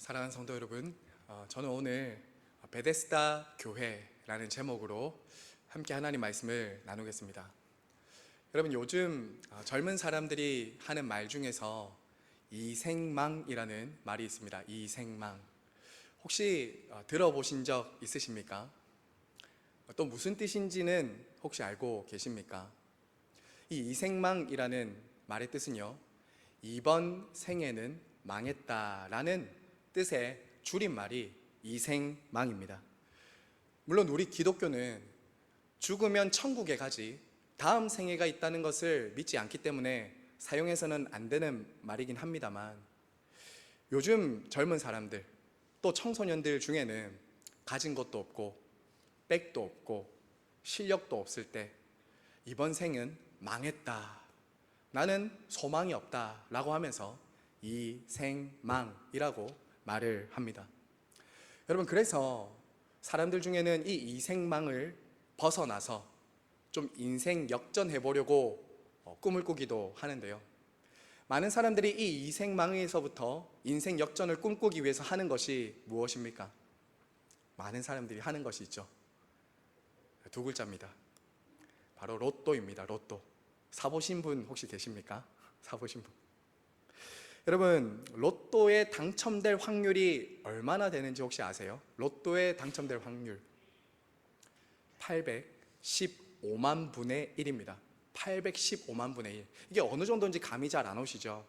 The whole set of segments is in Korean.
사랑하는 성도 여러분, 저는 오늘 베데스다 교회라는 제목으로 함께 하나님 말씀을 나누겠습니다. 여러분, 요즘 젊은 사람들이 하는 말 중에서 이생망이라는 말이 있습니다. 이생망. 혹시 들어보신 적 있으십니까? 또 무슨 뜻인지는 혹시 알고 계십니까? 이 이생망이라는 말의 뜻은요, 이번 생에는 망했다라는 뜻의 줄임말이 이생망입니다. 물론 우리 기독교는 죽으면 천국에 가지 다음 생애가 있다는 것을 믿지 않기 때문에 사용해서는 안 되는 말이긴 합니다만, 요즘 젊은 사람들 또 청소년들 중에는 가진 것도 없고 백도 없고 실력도 없을 때 이번 생은 망했다, 나는 소망이 없다 라고 하면서 이생망이라고 말을 합니다. 여러분, 그래서 사람들 중에는 이 이생망을 벗어나서 좀 인생 역전해 보려고 꿈을 꾸기도 하는데요, 많은 사람들이 이 이생망에서부터 인생 역전을 꿈꾸기 위해서 하는 것이 무엇입니까? 많은 사람들이 하는 것이 있죠. 두 글자입니다. 바로 로또입니다. 로또. 사보신 분 혹시 계십니까? 사보신 분. 여러분, 로또에 당첨될 확률이 얼마나 되는지 혹시 아세요? 로또에 당첨될 확률 815만 분의 1입니다. 815만 분의 1. 이게 어느 정도인지 감이 잘 안 오시죠?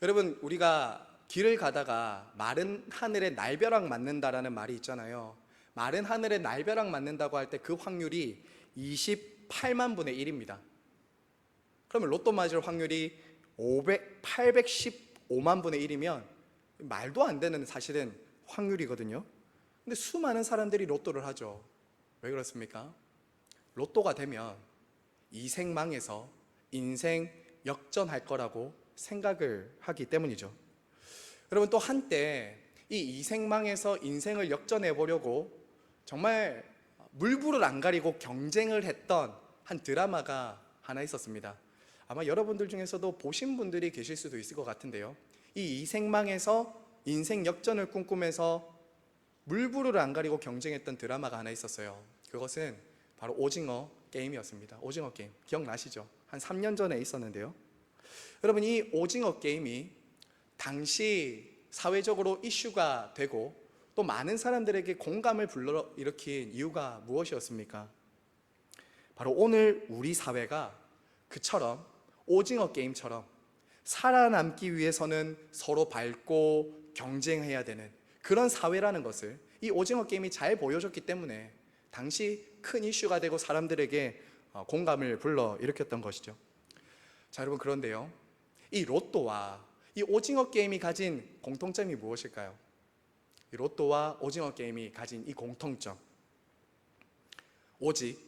여러분, 우리가 길을 가다가 마른 하늘에 날벼락 맞는다라는 말이 있잖아요. 마른 하늘에 날벼락 맞는다고 할 때 그 확률이 28만 분의 1입니다. 그러면 로또 맞을 확률이 815만 분의 1이면 말도 안 되는 사실은 확률이거든요. 근데 수많은 사람들이 로또를 하죠. 왜 그렇습니까? 로또가 되면 이생망에서 인생 역전할 거라고 생각을 하기 때문이죠. 여러분, 또 한때 이 이생망에서 인생을 역전해 보려고 정말 물불을 안 가리고 경쟁을 했던 한 드라마가 하나 있었습니다. 아마 여러분들 중에서도 보신 분들이 계실 수도 있을 것 같은데요, 이 이생망에서 인생 역전을 꿈꾸면서 물불을 안 가리고 경쟁했던 드라마가 하나 있었어요. 그것은 바로 오징어 게임이었습니다. 오징어 게임 기억나시죠? 한 3년 전에 있었는데요, 여러분, 이 오징어 게임이 당시 사회적으로 이슈가 되고 또 많은 사람들에게 공감을 불러일으킨 이유가 무엇이었습니까? 바로 오늘 우리 사회가 그처럼 오징어 게임처럼 살아남기 위해서는 서로 밟고 경쟁해야 되는 그런 사회라는 것을 이 오징어 게임이 잘 보여줬기 때문에 당시 큰 이슈가 되고 사람들에게 공감을 불러일으켰던 것이죠. 자, 여러분, 그런데요, 이 로또와 이 오징어 게임이 가진 공통점이 무엇일까요? 이 로또와 오징어 게임이 가진 이 공통점, 오직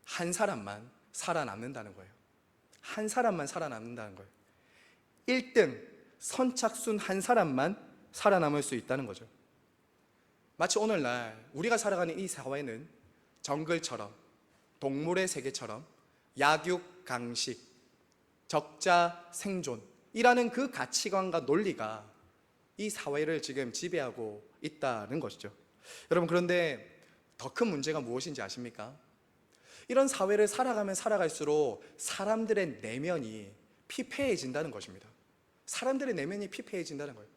한 사람만 살아남는다는 거예요. 한 사람만 살아남는다는 거예요. 1등 선착순 한 사람만 살아남을 수 있다는 거죠. 마치 오늘날 우리가 살아가는 이 사회는 정글처럼, 동물의 세계처럼 약육강식, 적자 생존이라는 그 가치관과 논리가 이 사회를 지금 지배하고 있다는 것이죠. 여러분, 그런데 더 큰 문제가 무엇인지 아십니까? 이런 사회를 살아가면 살아갈수록 사람들의 내면이 피폐해진다는 것입니다. 사람들의 내면이 피폐해진다는 거예요.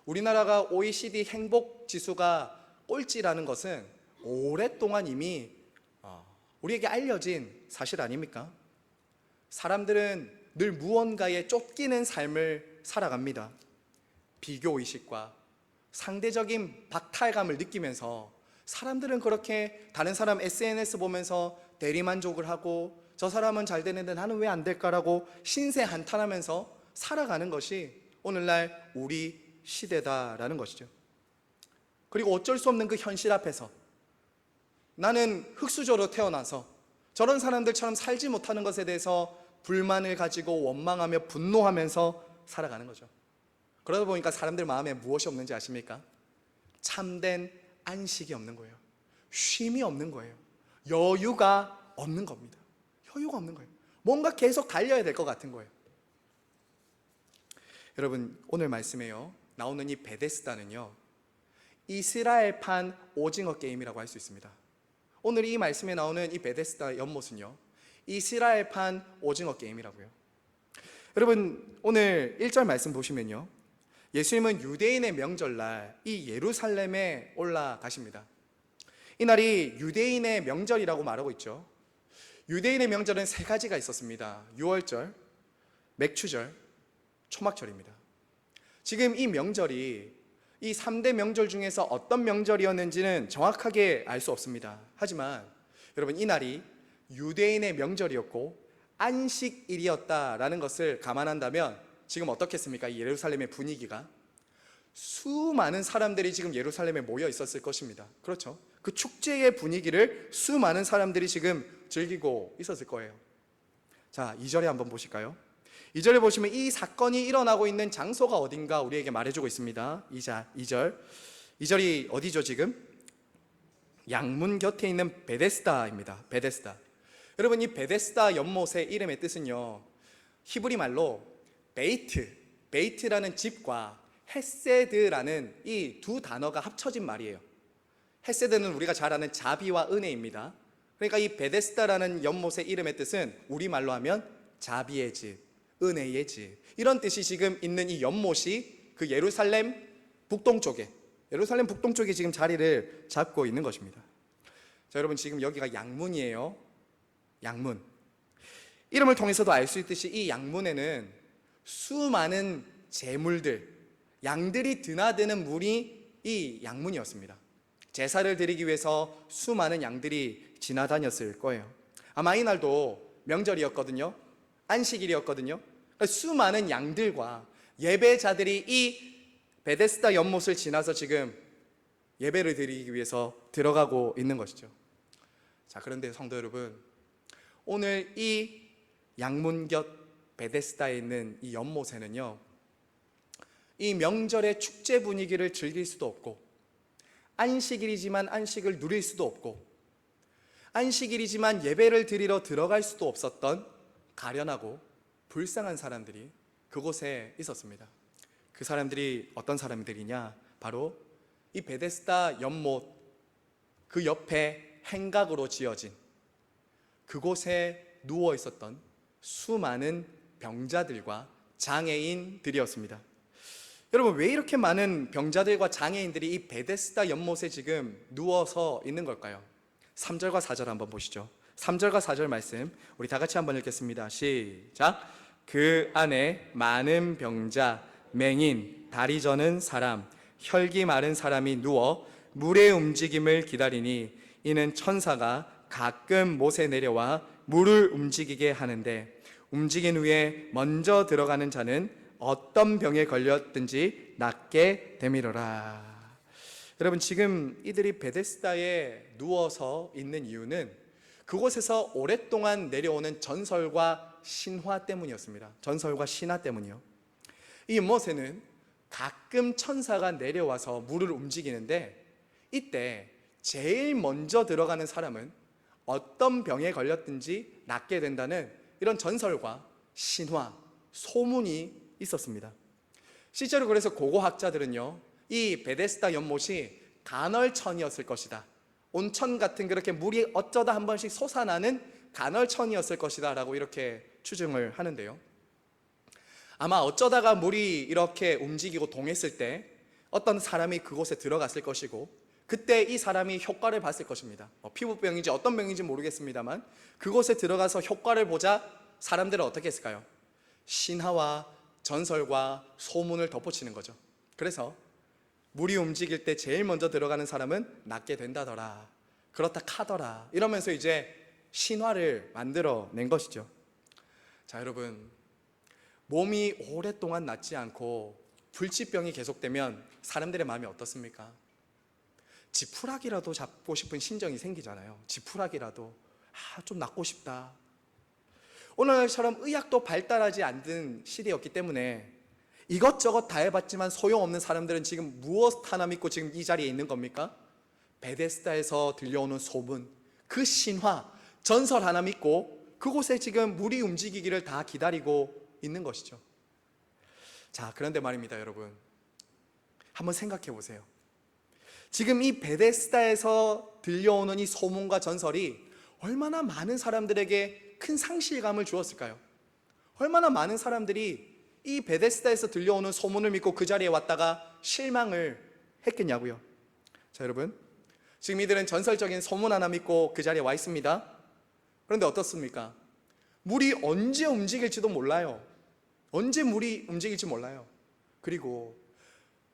우리나라가 OECD 행복지수가 꼴찌라는 것은 오랫동안 이미 우리에게 알려진 사실 아닙니까? 사람들은 늘 무언가에 쫓기는 삶을 살아갑니다. 비교의식과 상대적인 박탈감을 느끼면서 사람들은 그렇게 다른 사람 SNS 보면서 대리만족을 하고, 저 사람은 잘 되는데 나는 왜 안 될까라고 신세 한탄하면서 살아가는 것이 오늘날 우리 시대다라는 것이죠. 그리고 어쩔 수 없는 그 현실 앞에서 나는 흙수저로 태어나서 저런 사람들처럼 살지 못하는 것에 대해서 불만을 가지고 원망하며 분노하면서 살아가는 거죠. 그러다 보니까 사람들 마음에 무엇이 없는지 아십니까? 참된 안식이 없는 거예요. 쉼이 없는 거예요. 여유가 없는 겁니다. 여유가 없는 거예요. 뭔가 계속 달려야 될 것 같은 거예요. 여러분, 오늘 말씀에요, 나오는 이 베데스다는요, 이스라엘판 오징어 게임이라고 할 수 있습니다. 오늘 이 말씀에 나오는 이 베데스다 연못은요, 이스라엘판 오징어 게임이라고요. 여러분, 오늘 1절 말씀 보시면요, 예수님은 유대인의 명절날 이 예루살렘에 올라가십니다. 이 날이 유대인의 명절이라고 말하고 있죠. 유대인의 명절은 세 가지가 있었습니다. 유월절, 맥추절, 초막절입니다. 지금 이 명절이 이 3대 명절 중에서 어떤 명절이었는지는 정확하게 알 수 없습니다. 하지만 여러분, 이 날이 유대인의 명절이었고 안식일이었다라는 것을 감안한다면 지금 어떻겠습니까? 이 예루살렘의 분위기가 수많은 사람들이 지금 예루살렘에 모여 있었을 것입니다. 그렇죠? 그 축제의 분위기를 수많은 사람들이 지금 즐기고 있었을 거예요. 자, 2절에 한번 보실까요? 2절에 보시면 이 사건이 일어나고 있는 장소가 어딘가 우리에게 말해주고 있습니다. 2절이 어디죠 지금? 양문 곁에 있는 베데스다입니다. 베데스다. 여러분, 이 베데스다 연못의 이름의 뜻은요, 히브리 말로 베이트라는 집과 헤세드라는 이 두 단어가 합쳐진 말이에요. 헤세드는 우리가 잘 아는 자비와 은혜입니다. 그러니까 이 베데스다라는 연못의 이름의 뜻은 우리말로 하면 자비의 집, 은혜의 집, 이런 뜻이 지금 있는 이 연못이 그 예루살렘 북동쪽에 지금 자리를 잡고 있는 것입니다. 자, 여러분, 지금 여기가 양문이에요. 양문. 이름을 통해서도 알 수 있듯이 이 양문에는 수많은 제물들, 양들이 드나드는 물이 이 양문이었습니다. 제사를 드리기 위해서 수많은 양들이 지나다녔을 거예요. 아마 이날도 명절이었거든요. 안식일이었거든요. 그러니까 수많은 양들과 예배자들이 이 베데스다 연못을 지나서 지금 예배를 드리기 위해서 들어가고 있는 것이죠. 자, 그런데 성도 여러분, 오늘 이 양문 곁 베데스다에 있는 이 연못에는요, 이 명절의 축제 분위기를 즐길 수도 없고, 안식일이지만 안식을 누릴 수도 없고, 안식일이지만 예배를 드리러 들어갈 수도 없었던 가련하고 불쌍한 사람들이 그곳에 있었습니다. 그 사람들이 어떤 사람들이냐? 바로 이 베데스다 연못 그 옆에 행각으로 지어진 그곳에 누워 있었던 수많은 병자들과 장애인들이었습니다. 여러분, 왜 이렇게 많은 병자들과 장애인들이 이 베데스다 연못에 지금 누워서 있는 걸까요? 3절과 4절 한번 보시죠. 3절과 4절 말씀 우리 다 같이 한번 읽겠습니다. 시작. 그 안에 많은 병자, 맹인, 다리 저는 사람, 혈기 마른 사람이 누워 물의 움직임을 기다리니 이는 천사가 가끔 못에 내려와 물을 움직이게 하는데 움직인 후에 먼저 들어가는 자는 어떤 병에 걸렸든지 낫게 되밀어라. 여러분, 지금 이들이 베데스다에 누워서 있는 이유는 그곳에서 오랫동안 내려오는 전설과 신화 때문이었습니다. 전설과 신화 때문이요. 이 연못에는 가끔 천사가 내려와서 물을 움직이는데 이때 제일 먼저 들어가는 사람은 어떤 병에 걸렸든지 낫게 된다는 이런 전설과 신화, 소문이 있었습니다. 실제로 그래서 고고학자들은요, 이 베데스다 연못이 간헐천이었을 것이다, 온천 같은 그렇게 물이 어쩌다 한 번씩 솟아나는 간헐천이었을 것이다 라고 이렇게 추정을 하는데요, 아마 어쩌다가 물이 이렇게 움직이고 동했을 때 어떤 사람이 그곳에 들어갔을 것이고 그때 이 사람이 효과를 봤을 것입니다. 피부병인지 어떤 병인지 모르겠습니다만 그곳에 들어가서 효과를 보자 사람들은 어떻게 했을까요? 신화와 전설과 소문을 덧붙이는 거죠. 그래서 물이 움직일 때 제일 먼저 들어가는 사람은 낫게 된다더라, 그렇다 카더라, 이러면서 이제 신화를 만들어낸 것이죠. 자, 여러분, 몸이 오랫동안 낫지 않고 불치병이 계속되면 사람들의 마음이 어떻습니까? 지푸라기라도 잡고 싶은 심정이 생기잖아요. 지푸라기라도 좀 낫고 싶다. 오늘처럼 의학도 발달하지 않은 시대였기 때문에 이것저것 다 해봤지만 소용없는 사람들은 지금 무엇 하나 믿고 지금 이 자리에 있는 겁니까? 베데스다에서 들려오는 소문, 그 신화, 전설 하나 믿고 그곳에 지금 물이 움직이기를 다 기다리고 있는 것이죠. 자, 그런데 말입니다, 여러분. 한번 생각해 보세요. 지금 이 베데스다에서 들려오는 이 소문과 전설이 얼마나 많은 사람들에게 큰 상실감을 주었을까요? 얼마나 많은 사람들이 이 베데스다에서 들려오는 소문을 믿고 그 자리에 왔다가 실망을 했겠냐고요. 자, 여러분, 지금 이들은 전설적인 소문 하나 믿고 그 자리에 와 있습니다. 그런데 어떻습니까? 물이 언제 움직일지도 몰라요. 언제 물이 움직일지 몰라요. 그리고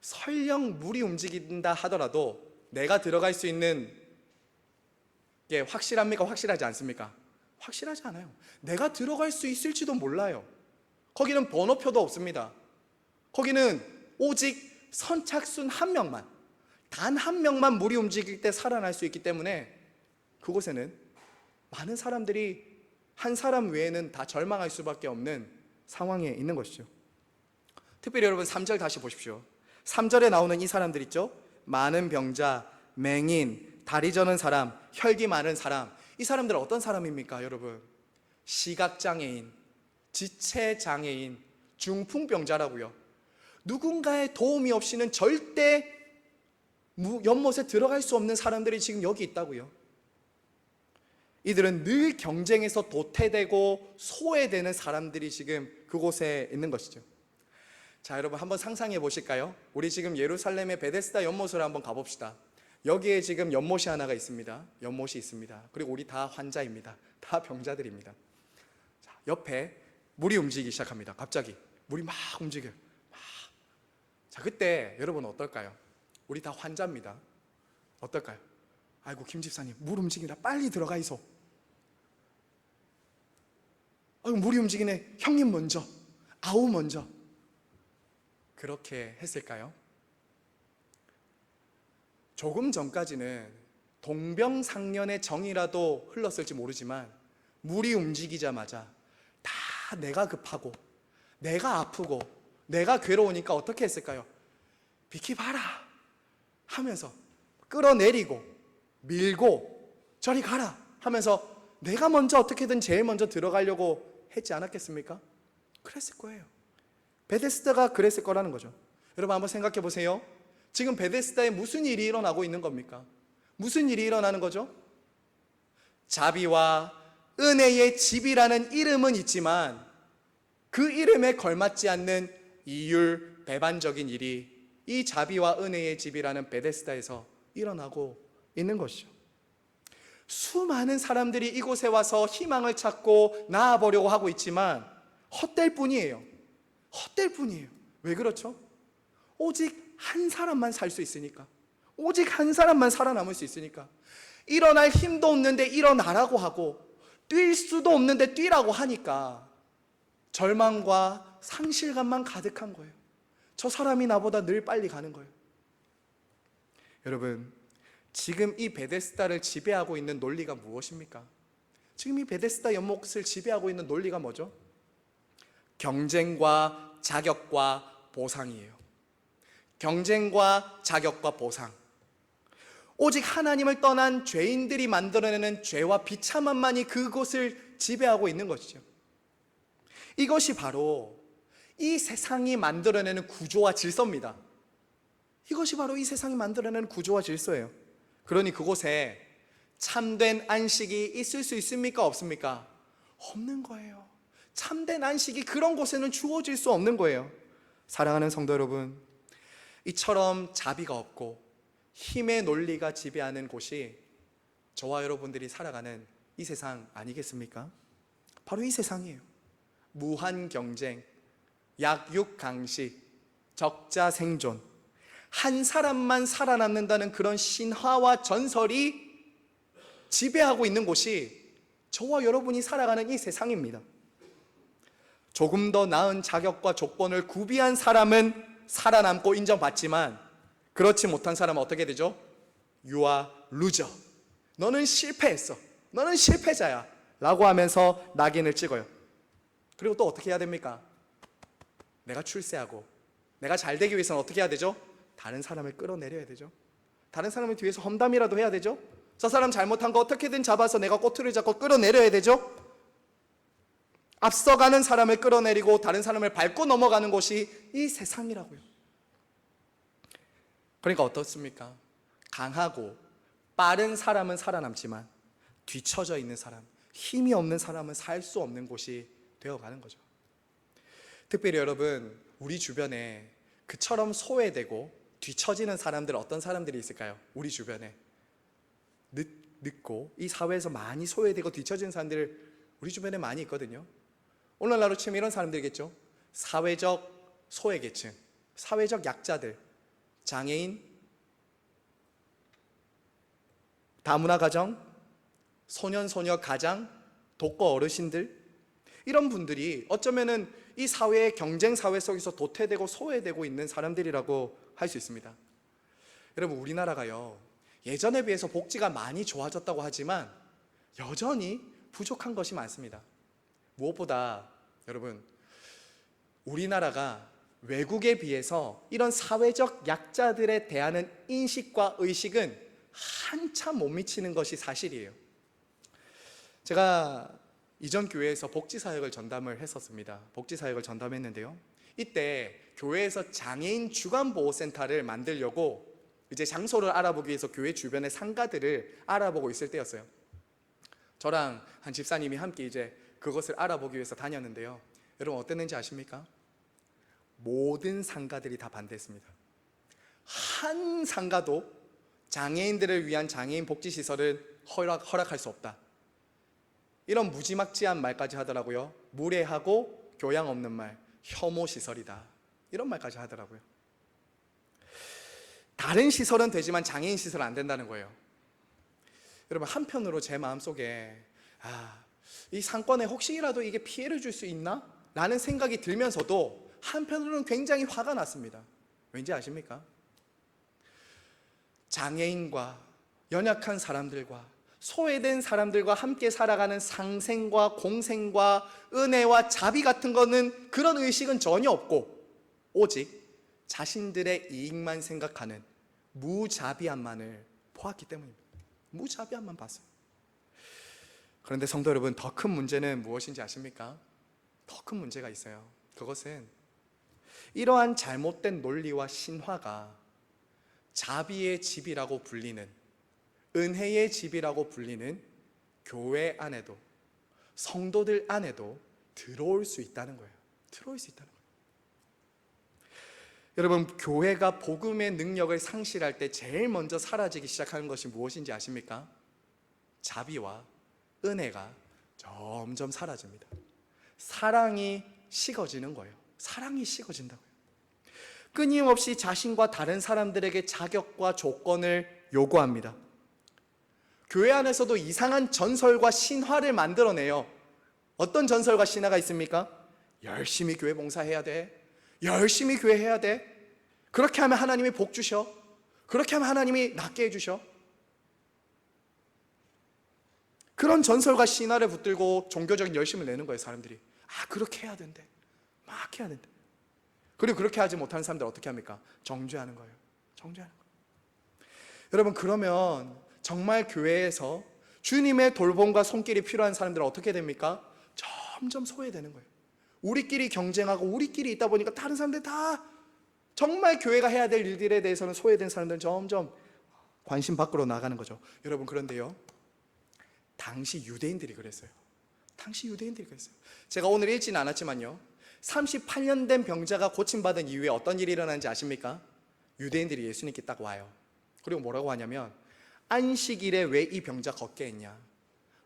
설령 물이 움직인다 하더라도 내가 들어갈 수 있는 게 확실합니까? 확실하지 않습니까? 확실하지 않아요. 내가 들어갈 수 있을지도 몰라요. 거기는 번호표도 없습니다. 거기는 오직 선착순 한 명만, 단 한 명만 물이 움직일 때 살아날 수 있기 때문에 그곳에는 많은 사람들이 한 사람 외에는 다 절망할 수밖에 없는 상황에 있는 것이죠. 특별히 여러분 3절 다시 보십시오. 3절에 나오는 이 사람들 있죠? 많은 병자, 맹인, 다리 저는 사람, 혈기 많은 사람. 이 사람들은 어떤 사람입니까, 여러분? 시각장애인, 지체장애인, 중풍병자라고요. 누군가의 도움이 없이는 절대 연못에 들어갈 수 없는 사람들이 지금 여기 있다고요. 이들은 늘 경쟁에서 도태되고 소외되는 사람들이 지금 그곳에 있는 것이죠. 자, 여러분 한번 상상해 보실까요? 우리 지금 예루살렘의 베데스다 연못을 한번 가봅시다. 여기에 지금 연못이 하나가 있습니다. 연못이 있습니다. 그리고 우리 다 환자입니다. 다 병자들입니다. 자, 옆에 물이 움직이기 시작합니다. 갑자기 물이 막 움직여요. 자, 그때 여러분 어떨까요? 우리 다 환자입니다. 어떨까요? 아이고, 김 집사님 물 움직인다, 빨리 들어가 있어. 아이고, 물이 움직이네, 형님 먼저, 아우 먼저. 그렇게 했을까요? 조금 전까지는 동병상련의 정이라도 흘렀을지 모르지만 물이 움직이자마자 다 내가 급하고 내가 아프고 내가 괴로우니까 어떻게 했을까요? 비키봐라 하면서 끌어내리고 밀고 저리 가라 하면서 내가 먼저 어떻게든 제일 먼저 들어가려고 했지 않았겠습니까? 그랬을 거예요. 베데스다가 그랬을 거라는 거죠. 여러분 한번 생각해 보세요. 지금 베데스다에 무슨 일이 일어나고 있는 겁니까? 무슨 일이 일어나는 거죠? 자비와 은혜의 집이라는 이름은 있지만 그 이름에 걸맞지 않는 이율배반적인 일이 이 자비와 은혜의 집이라는 베데스다에서 일어나고 있는 것이죠. 수많은 사람들이 이곳에 와서 희망을 찾고 나아보려고 하고 있지만 헛될 뿐이에요. 헛될 뿐이에요. 왜 그렇죠? 오직 한 사람만 살 수 있으니까, 오직 한 사람만 살아남을 수 있으니까, 일어날 힘도 없는데 일어나라고 하고 뛸 수도 없는데 뛰라고 하니까 절망과 상실감만 가득한 거예요. 저 사람이 나보다 늘 빨리 가는 거예요. 여러분, 지금 이 베데스다를 지배하고 있는 논리가 무엇입니까? 지금 이 베데스다 연못을 지배하고 있는 논리가 뭐죠? 경쟁과 자격과 보상이에요. 경쟁과 자격과 보상. 오직 하나님을 떠난 죄인들이 만들어내는 죄와 비참함만이 그곳을 지배하고 있는 것이죠. 이것이 바로 이 세상이 만들어내는 구조와 질서입니다. 이것이 바로 이 세상이 만들어내는 구조와 질서예요. 그러니 그곳에 참된 안식이 있을 수 있습니까? 없습니까? 없는 거예요. 참된 안식이 그런 곳에는 주어질 수 없는 거예요. 사랑하는 성도 여러분, 이처럼 자비가 없고 힘의 논리가 지배하는 곳이 저와 여러분들이 살아가는 이 세상 아니겠습니까? 바로 이 세상이에요. 무한 경쟁, 약육강식, 적자 생존, 한 사람만 살아남는다는 그런 신화와 전설이 지배하고 있는 곳이 저와 여러분이 살아가는 이 세상입니다. 조금 더 나은 자격과 조건을 구비한 사람은 살아남고 인정받지만 그렇지 못한 사람은 어떻게 되죠? You are loser. 너는 실패했어. 너는 실패자야 라고 하면서 낙인을 찍어요. 그리고 또 어떻게 해야 됩니까? 내가 출세하고 내가 잘 되기 위해서는 어떻게 해야 되죠? 다른 사람을 끌어내려야 되죠. 다른 사람을 뒤에서 험담이라도 해야 되죠. 저 사람 잘못한 거 어떻게든 잡아서 내가 꼬투리를 잡고 끌어내려야 되죠. 앞서가는 사람을 끌어내리고 다른 사람을 밟고 넘어가는 곳이 이 세상이라고요. 그러니까 어떻습니까? 강하고 빠른 사람은 살아남지만 뒤처져 있는 사람, 힘이 없는 사람은 살 수 없는 곳이 되어가는 거죠. 특별히 여러분, 우리 주변에 그처럼 소외되고 뒤처지는 사람들, 어떤 사람들이 있을까요? 우리 주변에 늦고 이 사회에서 많이 소외되고 뒤처지는 사람들 우리 주변에 많이 있거든요. 오늘날로 치면 이런 사람들이겠죠. 사회적 소외계층, 사회적 약자들, 장애인, 다문화 가정, 소년 소녀 가장, 독거 어르신들, 이런 분들이 어쩌면은 이 사회의 경쟁 사회 속에서 도태되고 소외되고 있는 사람들이라고 할 수 있습니다. 여러분, 우리나라가요, 예전에 비해서 복지가 많이 좋아졌다고 하지만 여전히 부족한 것이 많습니다. 무엇보다 여러분, 우리나라가 외국에 비해서 이런 사회적 약자들에 대한 인식과 의식은 한참 못 미치는 것이 사실이에요. 제가 이전 교회에서 복지사역을 전담을 했었습니다. 복지사역을 전담했는데요, 이때 교회에서 장애인 주간보호센터를 만들려고 이제 장소를 알아보기 위해서 교회 주변의 상가들을 알아보고 있을 때였어요. 저랑 한 집사님이 함께 이제 그것을 알아보기 위해서 다녔는데요, 여러분 어땠는지 아십니까? 모든 상가들이 다 반대했습니다. 한 상가도 장애인들을 위한 장애인 복지시설을 허락할 수 없다, 이런 무지막지한 말까지 하더라고요. 무례하고 교양 없는 말, 혐오시설이다, 이런 말까지 하더라고요. 다른 시설은 되지만 장애인 시설은 안 된다는 거예요. 여러분, 한편으로 제 마음속에 이 상권에 혹시라도 이게 피해를 줄 수 있나? 라는 생각이 들면서도 한편으로는 굉장히 화가 났습니다. 왠지 아십니까? 장애인과 연약한 사람들과 소외된 사람들과 함께 살아가는 상생과 공생과 은혜와 자비 같은 거는, 그런 의식은 전혀 없고 오직 자신들의 이익만 생각하는 무자비함만을 보았기 때문입니다. 무자비함만 봤어요. 그런데 성도 여러분, 더 큰 문제는 무엇인지 아십니까? 더 큰 문제가 있어요. 그것은 이러한 잘못된 논리와 신화가 자비의 집이라고 불리는, 은혜의 집이라고 불리는 교회 안에도, 성도들 안에도 들어올 수 있다는 거예요. 들어올 수 있다는 거예요. 여러분, 교회가 복음의 능력을 상실할 때 제일 먼저 사라지기 시작하는 것이 무엇인지 아십니까? 자비와 은혜가 점점 사라집니다. 사랑이 식어지는 거예요. 사랑이 식어진다고요. 끊임없이 자신과 다른 사람들에게 자격과 조건을 요구합니다. 교회 안에서도 이상한 전설과 신화를 만들어내요. 어떤 전설과 신화가 있습니까? 열심히 교회 봉사해야 돼, 열심히 교회 해야 돼, 그렇게 하면 하나님이 복 주셔, 그렇게 하면 하나님이 낫게 해주셔. 그런 전설과 신화를 붙들고 종교적인 열심을 내는 거예요. 사람들이 그렇게 해야 된대, 막 해야 된대. 그리고 그렇게 하지 못하는 사람들 어떻게 합니까? 정죄하는 거예요. 정죄하는 거예요. 여러분, 그러면 정말 교회에서 주님의 돌봄과 손길이 필요한 사람들은 어떻게 됩니까? 점점 소외되는 거예요. 우리끼리 경쟁하고 우리끼리 있다 보니까 다른 사람들 다 정말 교회가 해야 될 일들에 대해서는 소외된 사람들은 점점 관심 밖으로 나가는 거죠. 여러분, 그런데요, 당시 유대인들이 그랬어요. 당시 유대인들이 그랬어요. 제가 오늘 읽지는 않았지만요, 38년 된 병자가 고침받은 이후에 어떤 일이 일어나는지 아십니까? 유대인들이 예수님께 딱 와요. 그리고 뭐라고 하냐면, 안식일에 왜 이 병자 걷게 했냐,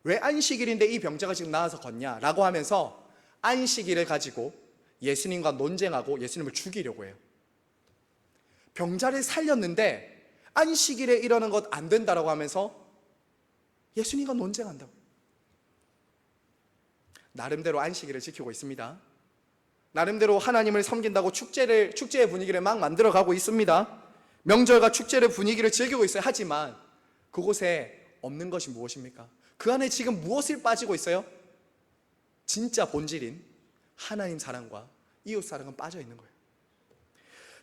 왜 안식일인데 이 병자가 지금 나와서 걷냐 라고 하면서 안식일을 가지고 예수님과 논쟁하고 예수님을 죽이려고 해요. 병자를 살렸는데 안식일에 이러는 것 안 된다라고 하면서 예수님과 논쟁한다고. 나름대로 안식일을 지키고 있습니다. 나름대로 하나님을 섬긴다고 축제의 분위기를 막 만들어가고 있습니다. 명절과 축제의 분위기를 즐기고 있어요. 하지만 그곳에 없는 것이 무엇입니까? 그 안에 지금 무엇을 빠지고 있어요? 진짜 본질인 하나님 사랑과 이웃 사랑은 빠져 있는 거예요.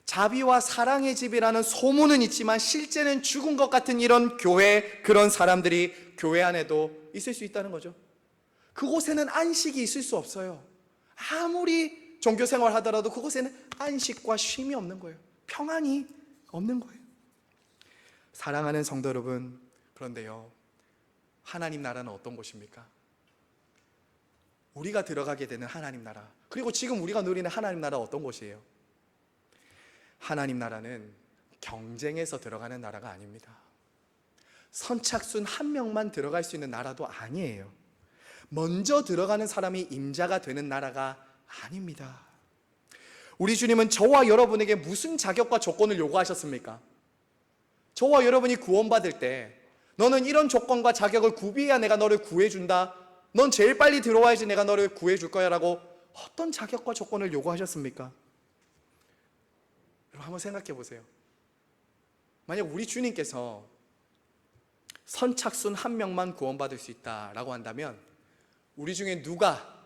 자비와 사랑의 집이라는 소문은 있지만 실제는 죽은 것 같은 이런 교회, 그런 사람들이 교회 안에도 있을 수 있다는 거죠. 그곳에는 안식이 있을 수 없어요. 아무리 종교 생활 하더라도 그곳에는 안식과 쉼이 없는 거예요. 평안이 없는 거예요. 사랑하는 성도 여러분, 그런데요, 하나님 나라는 어떤 곳입니까? 우리가 들어가게 되는 하나님 나라, 그리고 지금 우리가 누리는 하나님 나라 어떤 곳이에요? 하나님 나라는 경쟁에서 들어가는 나라가 아닙니다. 선착순 한 명만 들어갈 수 있는 나라도 아니에요. 먼저 들어가는 사람이 임자가 되는 나라가 아닙니다. 우리 주님은 저와 여러분에게 무슨 자격과 조건을 요구하셨습니까? 저와 여러분이 구원받을 때 너는 이런 조건과 자격을 구비해야 내가 너를 구해준다, 넌 제일 빨리 들어와야지 내가 너를 구해줄 거야 라고 어떤 자격과 조건을 요구하셨습니까? 여러분 한번 생각해 보세요. 만약 우리 주님께서 선착순 한 명만 구원받을 수 있다라고 한다면 우리 중에 누가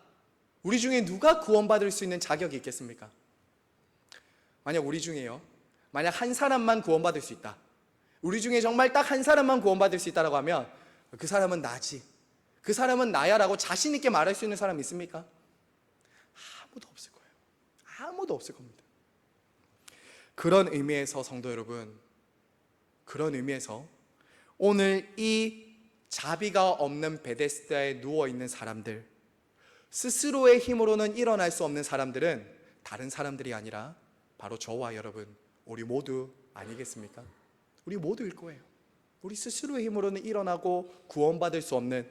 구원받을 수 있는 자격이 있겠습니까? 만약 우리 중에요, 만약 한 사람만 구원받을 수 있다, 우리 중에 정말 딱 한 사람만 구원받을 수 있다라고 하면 그 사람은 나지, 그 사람은 나야 라고 자신 있게 말할 수 있는 사람 있습니까? 아무도 없을 거예요. 아무도 없을 겁니다. 그런 의미에서 성도 여러분, 그런 의미에서 오늘 이 자비가 없는 베데스다에 누워있는 사람들, 스스로의 힘으로는 일어날 수 없는 사람들은 다른 사람들이 아니라 바로 저와 여러분, 우리 모두 아니겠습니까? 우리 모두일 거예요. 우리 스스로의 힘으로는 일어나고 구원받을 수 없는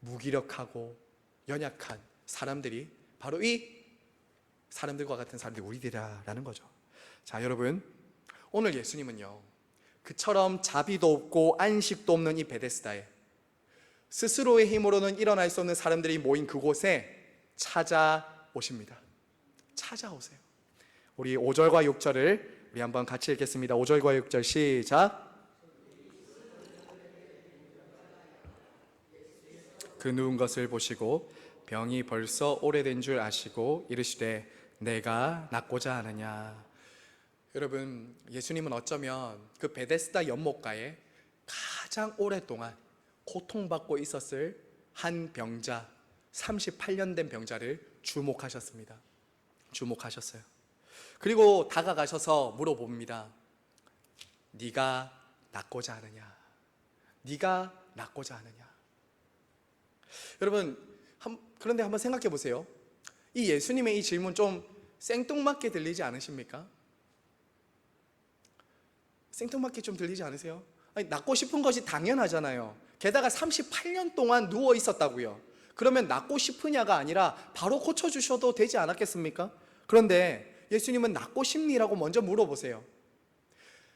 무기력하고 연약한 사람들이 바로 이 사람들과 같은 사람들이 우리들이라는 거죠. 자, 여러분, 오늘 예수님은요, 그처럼 자비도 없고 안식도 없는 이 베데스다에 스스로의 힘으로는 일어날 수 없는 사람들이 모인 그곳에 찾아오십니다. 찾아오세요. 우리 5절과 6절을 우리 한번 같이 읽겠습니다. 5절과 6절 시작. 그 누운 것을 보시고 병이 벌써 오래된 줄 아시고 이르시되 내가 낫고자 하느냐. 여러분, 예수님은 어쩌면 그 베데스다 연못가에 가장 오랫동안 고통받고 있었을 한 병자, 38년 된 병자를 주목하셨습니다. 주목하셨어요. 그리고 다가가셔서 물어봅니다. 네가 낫고자 하느냐? 네가 낫고자 하느냐? 여러분, 그런데 한번 생각해 보세요. 이 예수님의 이 질문 좀 생뚱맞게 들리지 않으십니까? 생뚱맞게 좀 들리지 않으세요? 아니, 낫고 싶은 것이 당연하잖아요. 게다가 38년 동안 누워 있었다고요. 그러면 낫고 싶으냐가 아니라 바로 고쳐주셔도 되지 않았겠습니까? 그런데 예수님은 낫고 싶니라고 먼저 물어보세요.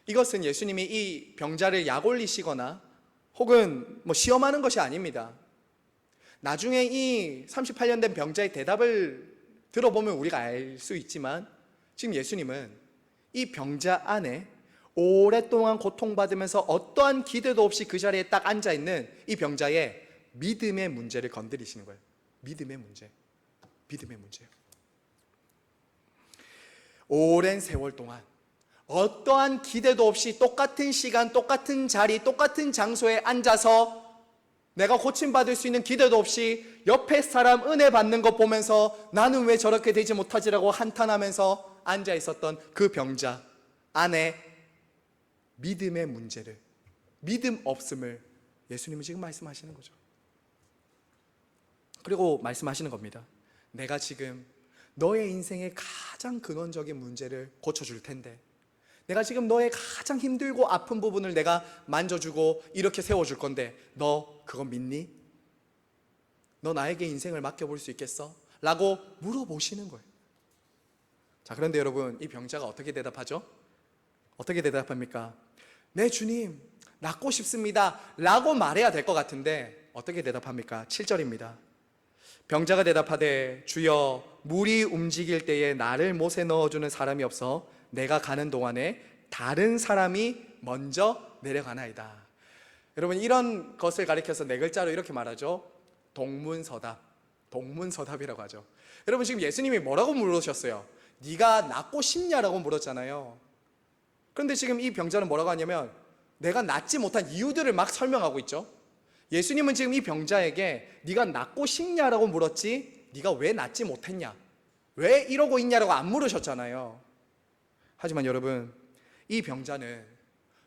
이것은 예수님이 이 병자를 약 올리시거나 혹은 시험하는 것이 아닙니다. 나중에 이 38년 된 병자의 대답을 들어보면 우리가 알 수 있지만 지금 예수님은 이 병자 안에 오랫동안 고통받으면서 어떠한 기대도 없이 그 자리에 딱 앉아있는 이 병자의 믿음의 문제를 건드리시는 거예요. 믿음의 문제. 믿음의 문제예요. 오랜 세월 동안 어떠한 기대도 없이 똑같은 시간, 똑같은 자리, 똑같은 장소에 앉아서 내가 고침받을 수 있는 기대도 없이 옆에 사람 은혜 받는 것 보면서 나는 왜 저렇게 되지 못하지라고 한탄하면서 앉아 있었던 그 병자 안에 믿음의 문제를, 믿음 없음을 예수님은 지금 말씀하시는 거죠. 그리고 말씀하시는 겁니다. 내가 지금 너의 인생의 가장 근원적인 문제를 고쳐줄 텐데, 내가 지금 너의 가장 힘들고 아픈 부분을 내가 만져주고 이렇게 세워줄 건데 너 그거 믿니? 너 나에게 인생을 맡겨볼 수 있겠어? 라고 물어보시는 거예요. 자, 그런데 여러분, 이 병자가 어떻게 대답하죠? 어떻게 대답합니까? 네, 주님, 낫고 싶습니다 라고 말해야 될 것 같은데 어떻게 대답합니까? 7절입니다. 병자가 대답하되 주여, 물이 움직일 때에 나를 못에 넣어주는 사람이 없어 내가 가는 동안에 다른 사람이 먼저 내려가나이다. 여러분, 이런 것을 가리켜서 네 글자로 이렇게 말하죠. 동문서답. 동문서답이라고 하죠. 여러분, 지금 예수님이 뭐라고 물으셨어요? 네가 낫고 싶냐라고 물었잖아요. 그런데 지금 이 병자는 뭐라고 하냐면 내가 낫지 못한 이유들을 막 설명하고 있죠. 예수님은 지금 이 병자에게 네가 낫고 싶냐라고 물었지 네가 왜 낫지 못했냐, 왜 이러고 있냐라고 안 물으셨잖아요. 하지만 여러분, 이 병자는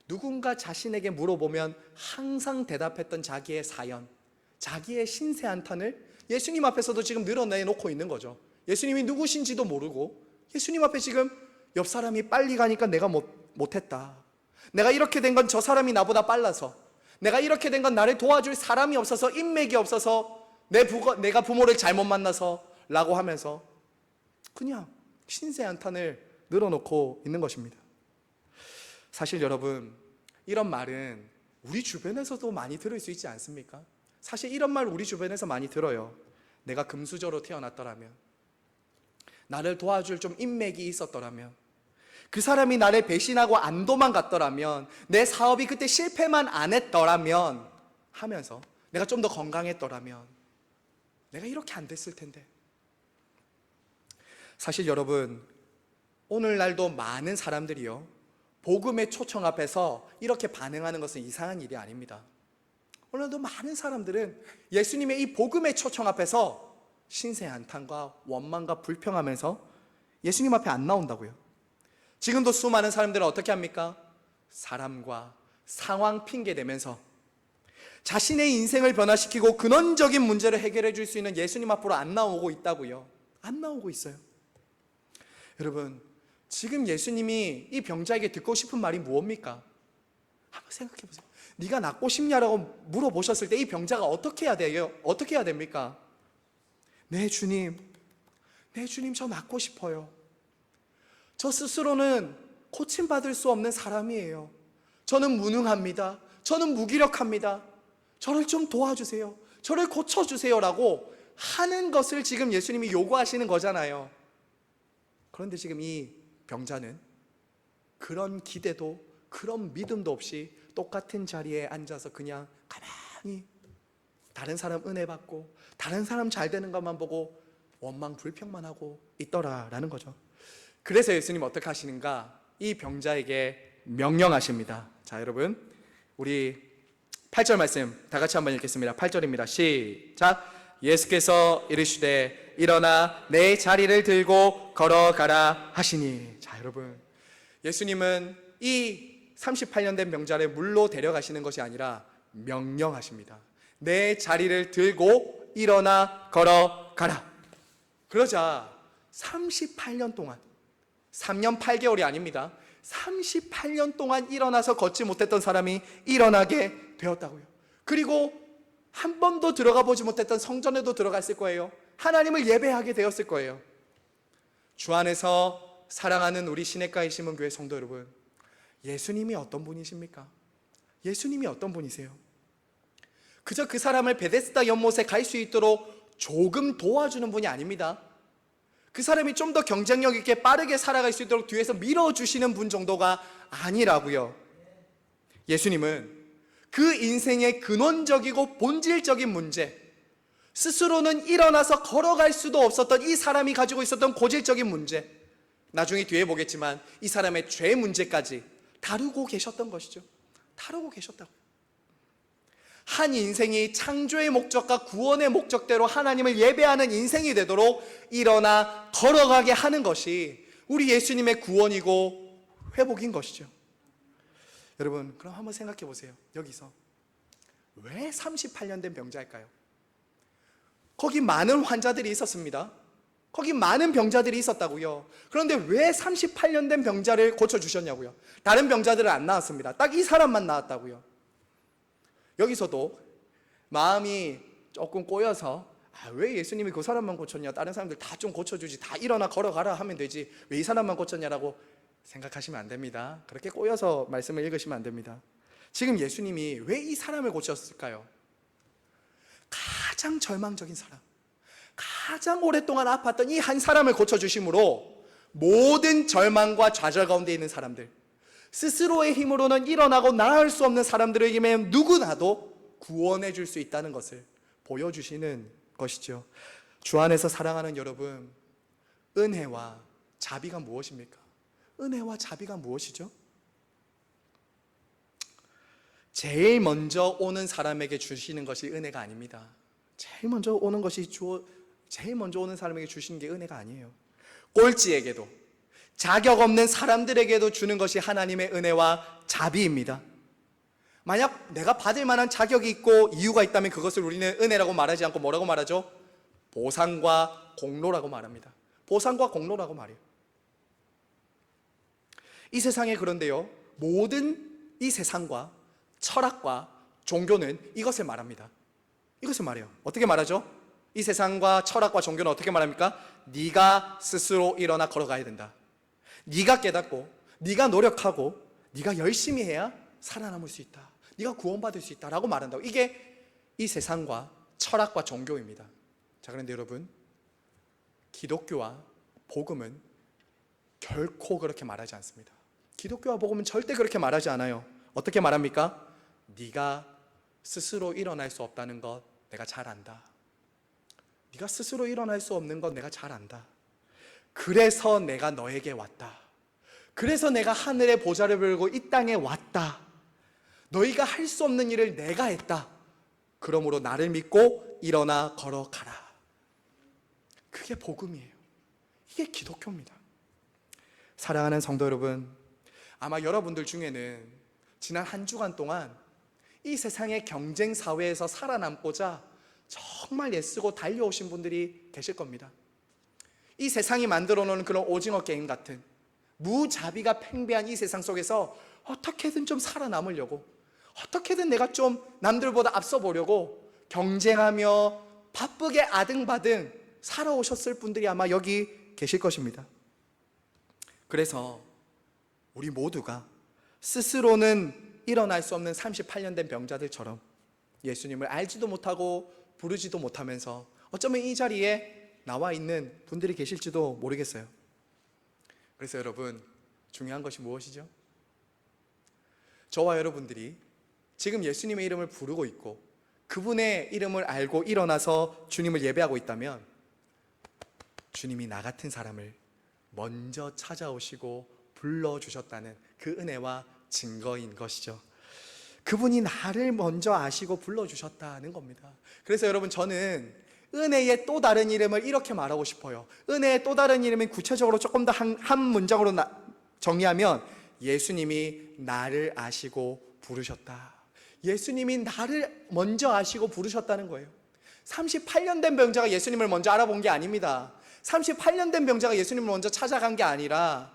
누군가 자신에게 물어보면 항상 대답했던 자기의 사연, 자기의 신세 한탄을 예수님 앞에서도 지금 늘어내놓고 있는 거죠. 예수님이 누구신지도 모르고 예수님 앞에 지금 옆 사람이 빨리 가니까 내가 못했다. 내가 이렇게 된 건 저 사람이 나보다 빨라서, 내가 이렇게 된 건 나를 도와줄 사람이 없어서, 인맥이 없어서, 내가 부모를 잘못 만나서 라고 하면서 그냥 신세 한탄을 늘어놓고 있는 것입니다. 사실 여러분, 이런 말은 우리 주변에서도 많이 들을 수 있지 않습니까? 사실 이런 말 우리 주변에서 많이 들어요. 내가 금수저로 태어났더라면, 나를 도와줄 좀 인맥이 있었더라면, 그 사람이 나를 배신하고 안 도망갔더라면, 내 사업이 그때 실패만 안 했더라면 하면서, 내가 좀 더 건강했더라면 내가 이렇게 안 됐을 텐데. 사실 여러분, 오늘날도 많은 사람들이요, 복음의 초청 앞에서 이렇게 반응하는 것은 이상한 일이 아닙니다. 오늘도 많은 사람들은 예수님의 이 복음의 초청 앞에서 신세 한탄과 원망과 불평하면서 예수님 앞에 안 나온다고요. 지금도 수많은 사람들은 어떻게 합니까? 사람과 상황 핑계 대면서 자신의 인생을 변화시키고 근원적인 문제를 해결해 줄 수 있는 예수님 앞으로 안 나오고 있다고요. 안 나오고 있어요. 여러분, 지금 예수님이 이 병자에게 듣고 싶은 말이 무엇입니까? 한번 생각해 보세요. 네가 낫고 싶냐라고 물어보셨을 때 이 병자가 어떻게 해야 돼요? 어떻게 해야 됩니까? 네 주님 저 낫고 싶어요. 저 스스로는 고침받을 수 없는 사람이에요. 저는 무능합니다. 저는 무기력합니다. 저를 좀 도와주세요. 저를 고쳐주세요 라고 하는 것을 지금 예수님이 요구하시는 거잖아요. 그런데 지금 이 병자는 그런 기대도 그런 믿음도 없이 똑같은 자리에 앉아서 그냥 가만히 다른 사람 은혜 받고 다른 사람 잘 되는 것만 보고 원망 불평만 하고 있더라라는 거죠. 그래서 예수님 어떻게 하시는가? 이 병자에게 명령하십니다. 자, 여러분, 우리 8절 말씀 다 같이 한번 읽겠습니다. 8절입니다. 시작. 예수께서 이르시되 일어나 내 자리를 들고 걸어가라 하시니. 자, 여러분, 예수님은 이 38년 된 병자를 물로 데려가시는 것이 아니라 명령하십니다. 내 자리를 들고 일어나 걸어가라. 그러자 38년 동안, 3년 8개월이 아닙니다. 38년 동안 일어나서 걷지 못했던 사람이 일어나게 되었다고요. 그리고 한 번도 들어가 보지 못했던 성전에도 들어갔을 거예요. 하나님을 예배하게 되었을 거예요. 주 안에서 사랑하는 우리 시냇가의 심은교회 성도 여러분, 예수님이 어떤 분이십니까? 예수님이 어떤 분이세요? 그저 그 사람을 베데스다 연못에 갈 수 있도록 조금 도와주는 분이 아닙니다. 그 사람이 좀 더 경쟁력 있게 빠르게 살아갈 수 있도록 뒤에서 밀어주시는 분 정도가 아니라고요. 예수님은 그 인생의 근원적이고 본질적인 문제, 스스로는 일어나서 걸어갈 수도 없었던 이 사람이 가지고 있었던 고질적인 문제, 나중에 뒤에 보겠지만 이 사람의 죄 문제까지 다루고 계셨던 것이죠. 다루고 계셨다고요. 한 인생이 창조의 목적과 구원의 목적대로 하나님을 예배하는 인생이 되도록 일어나 걸어가게 하는 것이 우리 예수님의 구원이고 회복인 것이죠. 여러분, 그럼 한번 생각해 보세요. 여기서 왜 38년 된 병자일까요? 거기 많은 환자들이 있었습니다. 거기 많은 병자들이 있었다고요. 그런데 왜 38년 된 병자를 고쳐주셨냐고요? 다른 병자들은 안 나왔습니다. 딱 이 사람만 나왔다고요. 여기서도 마음이 조금 꼬여서 왜 예수님이 그 사람만 고쳤냐, 다른 사람들 다 좀 고쳐주지, 다 일어나 걸어가라 하면 되지, 왜 이 사람만 고쳤냐라고 생각하시면 안 됩니다. 그렇게 꼬여서 말씀을 읽으시면 안 됩니다. 지금 예수님이 왜 이 사람을 고쳤을까요? 가장 절망적인 사람, 가장 오랫동안 아팠던 이 한 사람을 고쳐주심으로 모든 절망과 좌절 가운데 있는 사람들, 스스로의 힘으로는 일어나고 나을 수 없는 사람들에게 누구나도 구원해 줄 수 있다는 것을 보여주시는 것이죠. 주 안에서 사랑하는 여러분, 은혜와 자비가 무엇입니까? 은혜와 자비가 무엇이죠? 제일 먼저 오는 사람에게 주시는 것이 은혜가 아닙니다. 제일 먼저 오는 사람에게 주시는 게 은혜가 아니에요. 꼴찌에게도, 자격 없는 사람들에게도 주는 것이 하나님의 은혜와 자비입니다. 만약 내가 받을 만한 자격이 있고 이유가 있다면 그것을 우리는 은혜라고 말하지 않고 뭐라고 말하죠? 보상과 공로라고 말합니다. 보상과 공로라고 말해요. 이 세상에 그런데요, 모든 이 세상과 철학과 종교는 이것을 말합니다. 이것을 말해요. 어떻게 말하죠? 이 세상과 철학과 종교는 어떻게 말합니까? 네가 스스로 일어나 걸어가야 된다. 네가 깨닫고 네가 노력하고 네가 열심히 해야 살아남을 수 있다. 네가 구원받을 수 있다라고 말한다고. 이게 이 세상과 철학과 종교입니다. 자, 그런데 여러분, 기독교와 복음은 결코 그렇게 말하지 않습니다. 기독교와 복음은 절대 그렇게 말하지 않아요. 어떻게 말합니까? 네가 스스로 일어날 수 없다는 것 내가 잘 안다. 네가 스스로 일어날 수 없는 것 내가 잘 안다. 그래서 내가 너에게 왔다. 그래서 내가 하늘의 보좌를 들고 이 땅에 왔다. 너희가 할 수 없는 일을 내가 했다. 그러므로 나를 믿고 일어나 걸어가라. 그게 복음이에요. 이게 기독교입니다. 사랑하는 성도 여러분, 아마 여러분들 중에는 지난 한 주간 동안 이 세상의 경쟁 사회에서 살아남고자 정말 애쓰고 달려오신 분들이 계실 겁니다. 이 세상이 만들어 놓은 그런 오징어 게임 같은 무자비가 팽배한 이 세상 속에서 어떻게든 좀 살아남으려고, 어떻게든 내가 좀 남들보다 앞서 보려고 경쟁하며 바쁘게 아등바등 살아오셨을 분들이 아마 여기 계실 것입니다. 그래서 우리 모두가 스스로는 일어날 수 없는 38년 된 병자들처럼 예수님을 알지도 못하고 부르지도 못하면서 어쩌면 이 자리에 나와 있는 분들이 계실지도 모르겠어요. 그래서 여러분, 중요한 것이 무엇이죠? 저와 여러분들이 지금 예수님의 이름을 부르고 있고 그분의 이름을 알고 일어나서 주님을 예배하고 있다면 주님이 나 같은 사람을 먼저 찾아오시고 불러주셨다는 그 은혜와 증거인 것이죠. 그분이 나를 먼저 아시고 불러주셨다는 겁니다. 그래서 여러분, 저는 은혜의 또 다른 이름을 이렇게 말하고 싶어요. 은혜의 또 다른 이름은 구체적으로 조금 더 한 문장으로 정리하면 예수님이 나를 아시고 부르셨다. 예수님이 나를 먼저 아시고 부르셨다는 거예요. 38년 된 병자가 예수님을 먼저 알아본 게 아닙니다. 38년 된 병자가 예수님을 먼저 찾아간 게 아니라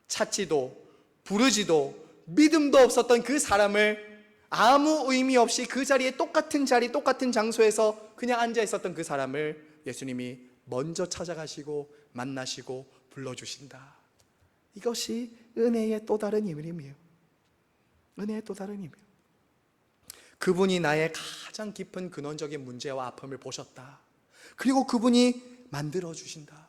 찾지도 부르지도 믿음도 없었던 그 사람을 아무 의미 없이 그 자리에 똑같은 자리 똑같은 장소에서 그냥 앉아 있었던 그 사람을 예수님이 먼저 찾아가시고 만나시고 불러주신다. 이것이 은혜의 또 다른 이름이에요. 은혜의 또 다른 이름이에요. 그분이 나의 가장 깊은 근원적인 문제와 아픔을 보셨다. 그리고 그분이 만들어주신다.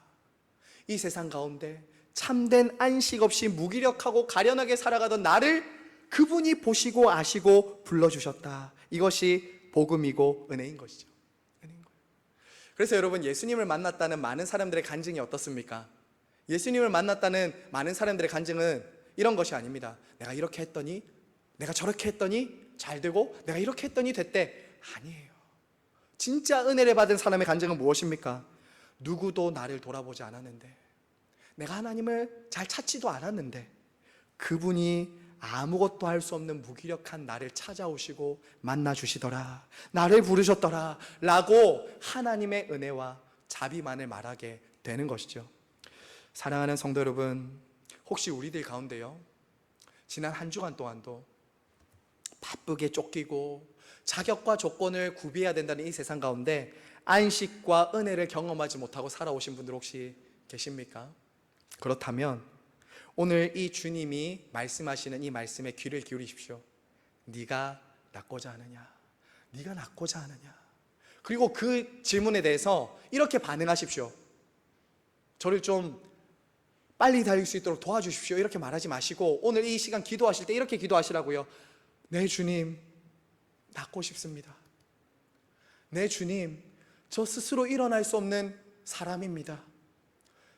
이 세상 가운데 참된 안식 없이 무기력하고 가련하게 살아가던 나를 그분이 보시고 아시고 불러주셨다. 이것이 복음이고 은혜인 것이죠. 은혜인 거예요. 그래서 여러분, 예수님을 만났다는 많은 사람들의 간증이 어떻습니까? 예수님을 만났다는 많은 사람들의 간증은 이런 것이 아닙니다. 내가 이렇게 했더니, 내가 저렇게 했더니 잘 되고, 내가 이렇게 했더니 됐대. 아니에요. 진짜 은혜를 받은 사람의 간증은 무엇입니까? 누구도 나를 돌아보지 않았는데, 내가 하나님을 잘 찾지도 않았는데 그분이 아무것도 할 수 없는 무기력한 나를 찾아오시고 만나주시더라, 나를 부르셨더라 라고 하나님의 은혜와 자비만을 말하게 되는 것이죠. 사랑하는 성도 여러분, 혹시 우리들 가운데요, 지난 한 주간 동안도 바쁘게 쫓기고 자격과 조건을 구비해야 된다는 이 세상 가운데 안식과 은혜를 경험하지 못하고 살아오신 분들 혹시 계십니까? 그렇다면 오늘 이 주님이 말씀하시는 이 말씀에 귀를 기울이십시오. 네가 낫고자 하느냐? 네가 낫고자 하느냐? 그리고 그 질문에 대해서 이렇게 반응하십시오. 저를 좀 빨리 달릴 수 있도록 도와주십시오. 이렇게 말하지 마시고 오늘 이 시간 기도하실 때 이렇게 기도하시라고요. 네, 주님, 낫고 싶습니다. 네, 주님, 저 스스로 일어날 수 없는 사람입니다.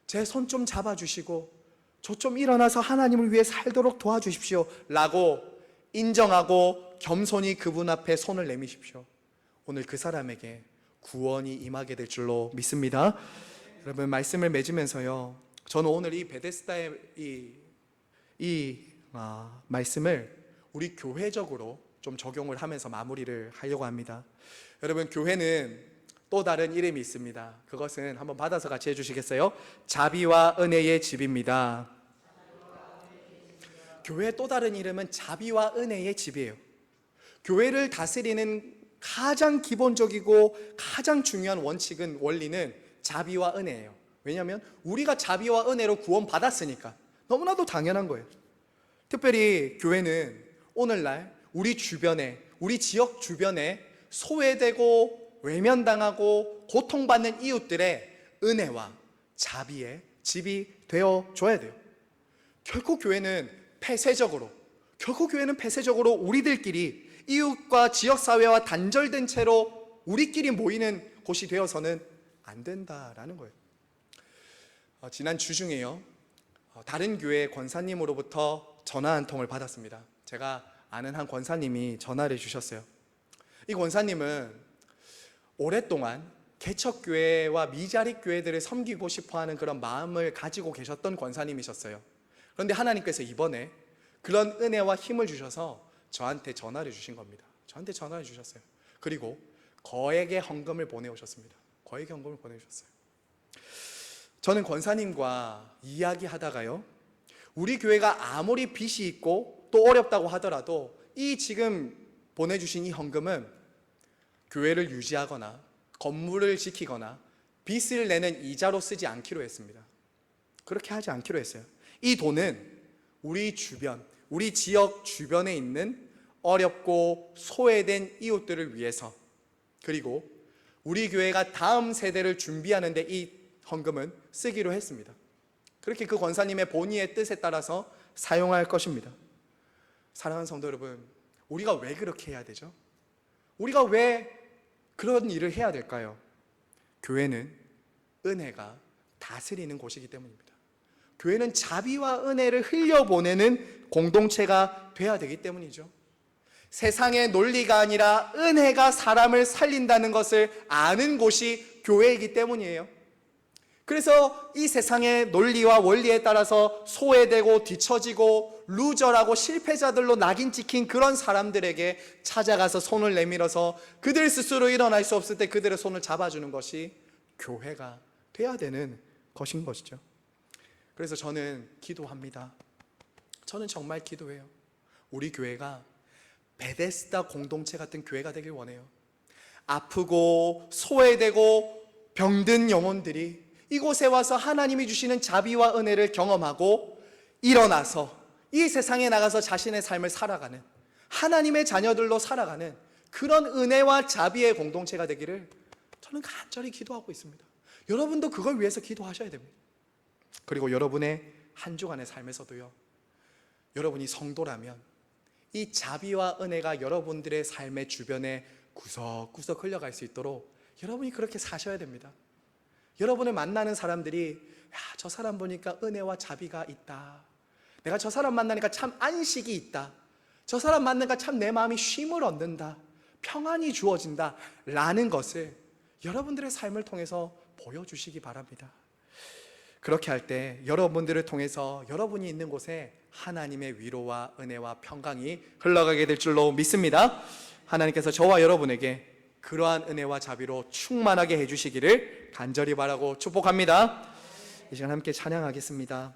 제 손 좀 잡아주시고 저 좀 일어나서 하나님을 위해 살도록 도와주십시오 라고 인정하고 겸손히 그분 앞에 손을 내미십시오. 오늘 그 사람에게 구원이 임하게 될 줄로 믿습니다. 여러분, 말씀을 맺으면서요, 저는 오늘 이 베데스다의 말씀을 우리 교회적으로 좀 적용을 하면서 마무리를 하려고 합니다. 여러분, 교회는 또 다른 이름이 있습니다. 그것은 한번 받아서 같이 해주시겠어요? 자비와 은혜의 집입니다. 교회의 또 다른 이름은 자비와 은혜의 집이에요. 교회를 다스리는 가장 기본적이고 가장 중요한 원리는 자비와 은혜예요. 왜냐하면 우리가 자비와 은혜로 구원받았으니까 너무나도 당연한 거예요. 특별히 교회는 오늘날 우리 주변에, 우리 지역 주변에 소외되고 외면당하고 고통받는 이웃들의 은혜와 자비의 집이 되어줘야 돼요. 결코 교회는 폐쇄적으로 우리들끼리 이웃과 지역사회와 단절된 채로 우리끼리 모이는 곳이 되어서는 안 된다라는 거예요. 지난 주중에요, 다른 교회 권사님으로부터 전화 한 통을 받았습니다. 제가 아는 한 권사님이 전화를 주셨어요. 이 권사님은 오랫동안 개척교회와 미자립 교회들을 섬기고 싶어하는 그런 마음을 가지고 계셨던 권사님이셨어요. 그런데 하나님께서 이번에 그런 은혜와 힘을 주셔서 저한테 전화를 주신 겁니다. 저한테 전화를 주셨어요. 그리고 거액의 헌금을 보내오셨습니다. 거액의 헌금을 보내주셨어요. 저는 권사님과 이야기하다가요, 우리 교회가 아무리 빚이 있고 또 어렵다고 하더라도 이 지금 보내주신 이 헌금은 교회를 유지하거나 건물을 지키거나 빚을 내는 이자로 쓰지 않기로 했습니다. 그렇게 하지 않기로 했어요. 이 돈은 우리 주변, 우리 지역 주변에 있는 어렵고 소외된 이웃들을 위해서, 그리고 우리 교회가 다음 세대를 준비하는 데 이 헌금은 쓰기로 했습니다. 그렇게 그 권사님의 본의의 뜻에 따라서 사용할 것입니다. 사랑하는 성도 여러분, 우리가 왜 그렇게 해야 되죠? 우리가 왜 그런 일을 해야 될까요? 교회는 은혜가 다스리는 곳이기 때문입니다. 교회는 자비와 은혜를 흘려보내는 공동체가 돼야 되기 때문이죠. 세상의 논리가 아니라 은혜가 사람을 살린다는 것을 아는 곳이 교회이기 때문이에요. 그래서 이 세상의 논리와 원리에 따라서 소외되고 뒤처지고 루저라고 실패자들로 낙인 찍힌 그런 사람들에게 찾아가서 손을 내밀어서 그들 스스로 일어날 수 없을 때 그들의 손을 잡아주는 것이 교회가 돼야 되는 것인 것이죠. 그래서 저는 기도합니다. 저는 정말 기도해요. 우리 교회가 베데스다 공동체 같은 교회가 되길 원해요. 아프고 소외되고 병든 영혼들이 이곳에 와서 하나님이 주시는 자비와 은혜를 경험하고 일어나서 이 세상에 나가서 자신의 삶을 살아가는, 하나님의 자녀들로 살아가는 그런 은혜와 자비의 공동체가 되기를 저는 간절히 기도하고 있습니다. 여러분도 그걸 위해서 기도하셔야 됩니다. 그리고 여러분의 한 주간의 삶에서도요, 여러분이 성도라면 이 자비와 은혜가 여러분들의 삶의 주변에 구석구석 흘러갈 수 있도록 여러분이 그렇게 사셔야 됩니다. 여러분을 만나는 사람들이, 야, 저 사람 보니까 은혜와 자비가 있다, 내가 저 사람 만나니까 참 안식이 있다, 저 사람 만나니까 참 내 마음이 쉼을 얻는다, 평안이 주어진다 라는 것을 여러분들의 삶을 통해서 보여주시기 바랍니다. 그렇게 할 때 여러분들을 통해서 여러분이 있는 곳에 하나님의 위로와 은혜와 평강이 흘러가게 될 줄로 믿습니다. 하나님께서 저와 여러분에게 그러한 은혜와 자비로 충만하게 해주시기를 간절히 바라고 축복합니다. 이 시간 함께 찬양하겠습니다.